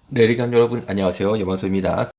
레리간 여러분 안녕하세요. 여만소입니다.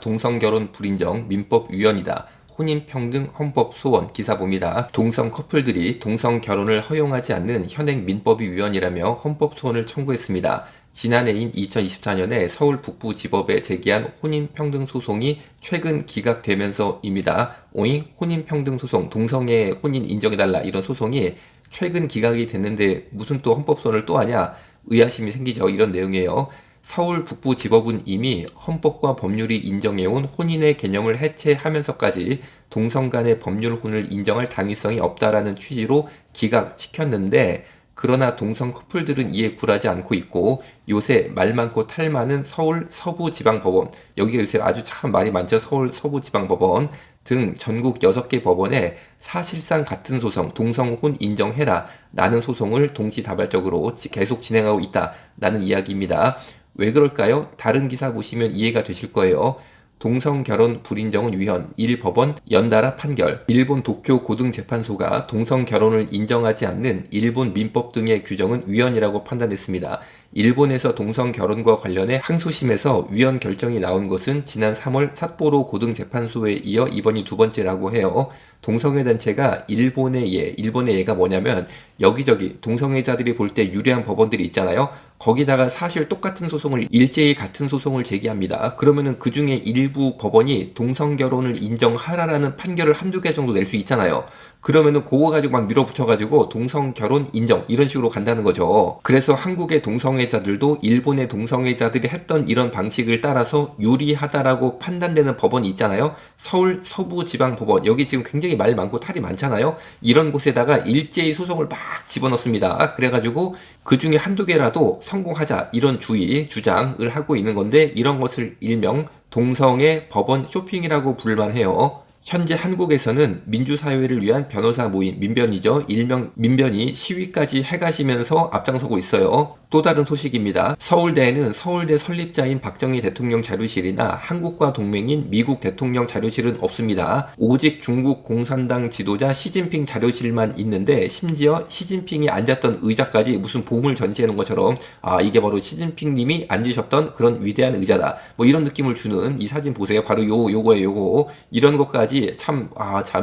동성결혼 불인정 민법위헌이다. 혼인평등 헌법 소원 기사 봅니다. 동성 커플들이 동성결혼을 허용하지 않는 현행 민법이 위헌이라며 헌법 소원을 청구했습니다. 지난해인 2024년에 서울 북부지법에 제기한 혼인평등 소송이 최근 기각되면서입니다. 오잉? 혼인평등 소송, 동성애 혼인 인정해달라 이런 소송이 최근 기각이 됐는데 무슨 또 헌법 소원을 또 하냐? 의아심이 생기죠. 이런 내용이에요. 서울 북부지법은 이미 헌법과 법률이 인정해온 혼인의 개념을 해체하면서까지 동성 간의 법률혼을 인정할 당위성이 없다라는 취지로 기각시켰는데, 그러나 동성 커플들은 이에 굴하지 않고 있고 요새 말 많고 탈 많은 서울 서부지방법원, 여기가 요새 아주 참 말이 많죠. 서울 서부지방법원 등 전국 6개 법원에 사실상 같은 소송, 동성혼 인정해라 라는 소송을 동시다발적으로 계속 진행하고 있다라는 이야기입니다. 왜 그럴까요? 다른 기사 보시면 이해가 되실 거예요. 동성결혼 불인정은 위헌, 1법원 연달아 판결. 일본 도쿄 고등재판소가 동성결혼을 인정하지 않는 일본 민법 등의 규정은 위헌이라고 판단했습니다. 일본에서 동성결혼과 관련해 항소심에서 위헌 결정이 나온 것은 지난 3월 삿포로 고등재판소에 이어 이번이 두 번째라고 해요. 동성애 단체가 일본의 예가 뭐냐면, 여기저기 동성애자들이 볼 때 유리한 법원들이 있잖아요. 거기다가 사실 똑같은 소송을 일제히 같은 소송을 제기합니다. 그러면은 그 중에 일부 법원이 동성결혼을 인정하라라는 판결을 한두 개 정도 낼 수 있잖아요. 그러면은 그거 가지고 막 밀어붙여가지고 동성결혼 인정 이런 식으로 간다는 거죠. 그래서 한국의 동성애자들도 일본의 동성애자들이 했던 이런 방식을 따라서 유리하다라고 판단되는 법원이 있잖아요. 서울 서부지방법원, 여기 지금 굉장히 말 많고 탈이 많잖아요. 이런 곳에다가 일제히 소송을 막 집어넣습니다. 그래가지고 그 중에 한두 개라도 성공하자 이런 주장을 하고 있는 건데, 이런 것을 일명 동성애 법원 쇼핑이라고 부를만해요. 현재 한국에서는 민주사회를 위한 변호사 모임, 민변이죠. 일명 민변이 시위까지 해가시면서 앞장서고 있어요. 또 다른 소식입니다. 서울대에는 서울대 설립자인 박정희 대통령 자료실이나 한국과 동맹인 미국 대통령 자료실은 없습니다. 오직 중국 공산당 지도자 시진핑 자료실만 있는데, 심지어 시진핑이 앉았던 의자까지 무슨 봄을 전시해 놓은 것처럼 이게 바로 시진핑 님이 앉으셨던 그런 위대한 의자다, 뭐 이런 느낌을 주는 이 사진 보세요. 바로 요거 이런 것까지 참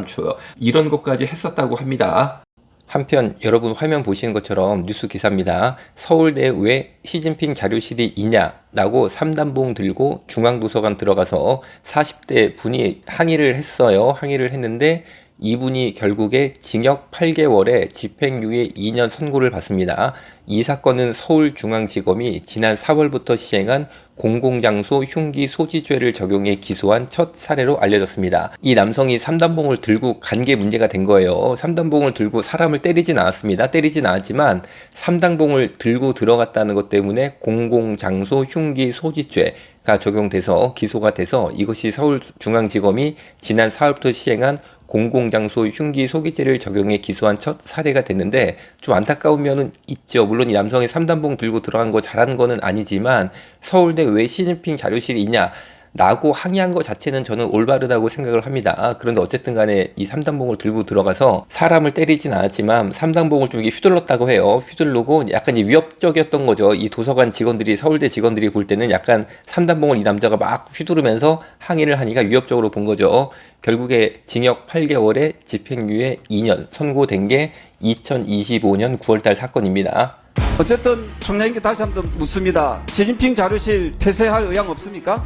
좋아요. 이런 것까지 했었다고 합니다. 한편 여러분 화면 보시는 것처럼 뉴스 기사입니다. 서울대에 왜 시진핑 자료실이 있냐라고 3단봉 들고 중앙도서관 들어가서 40대 분이 항의를 했어요. 항의를 했는데 이분이 결국에 징역 8개월에 집행유예 2년 선고를 받습니다. 이 사건은 서울중앙지검이 지난 4월부터 시행한 공공장소 흉기 소지죄를 적용해 기소한 첫 사례로 알려졌습니다. 이 남성이 3단봉을 들고 간 게 문제가 된 거예요. 3단봉을 들고 사람을 때리진 않았습니다. 때리진 않았지만 3단봉을 들고 들어갔다는 것 때문에 공공장소 흉기 소지죄가 적용돼서 기소가 돼서, 이것이 서울중앙지검이 지난 4월부터 시행한 공공장소 흉기 소지죄를 적용해 기소한 첫 사례가 됐는데, 좀 안타까운 면은 있죠. 물론 이 남성이 3단봉 들고 들어간 거 잘한 거는 아니지만, 서울대 왜 시진핑 자료실이 있냐 라고 항의한 것 자체는 저는 올바르다고 생각을 합니다. 그런데 어쨌든 간에 이 3단봉을 들고 들어가서 사람을 때리진 않았지만 3단봉을 좀 이렇게 휘둘렀다고 해요. 휘두르고 약간 위협적이었던 거죠. 이 도서관 직원들이, 서울대 직원들이 볼 때는 약간 3단봉을 이 남자가 막 휘두르면서 항의를 하니까 위협적으로 본 거죠. 결국에 징역 8개월에 집행유예 2년 선고된 게 2025년 9월달 사건입니다. 어쨌든 총장님께 다시 한번 묻습니다. 시진핑 자료실 폐쇄할 의향 없습니까?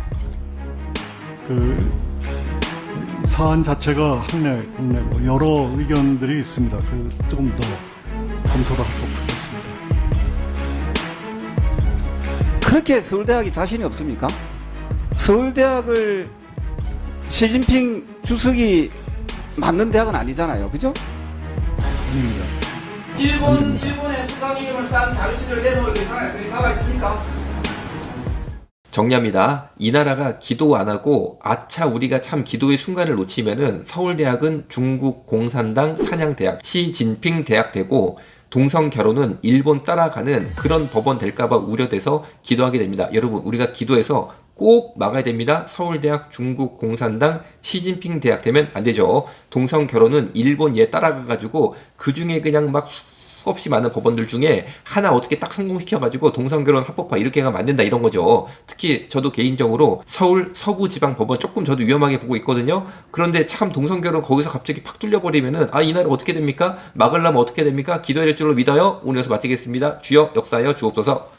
그 사안 자체가 학내, 국내 여러 의견들이 있습니다. 조금 더 검토를 하도록 하겠습니다. 그렇게 서울대학이 자신이 없습니까? 서울대학을 시진핑 주석이 맞는 대학은 아니잖아요. 그죠? 아닙니다. 일본의 수상위원을 딴 자료실을 내놓을 의사가 있습니까? 정리합니다. 이 나라가 기도 안 하고 우리가 참 기도의 순간을 놓치면은 서울대학은 중국 공산당 찬양대학, 시진핑 대학 되고, 동성 결혼은 일본 따라가는 그런 법원 될까봐 우려돼서 기도하게 됩니다. 여러분, 우리가 기도해서 꼭 막아야 됩니다. 서울대학, 중국 공산당, 시진핑 대학 되면 안 되죠. 동성 결혼은 일본 따라가가지고 그 중에 그냥 막 수없이 많은 법원들 중에 하나 어떻게 딱 성공시켜가지고 동성결혼 합법화 이렇게가 만든다 이런 거죠. 특히 저도 개인적으로 서울 서부지방법원 조금 저도 위험하게 보고 있거든요. 그런데 참 동성결혼 거기서 갑자기 팍 뚫려버리면은 이 나라 어떻게 됩니까? 막으려면 어떻게 됩니까? 기도해야 될 줄로 믿어요. 오늘 여기서 마치겠습니다. 주여 역사하여 주옵소서.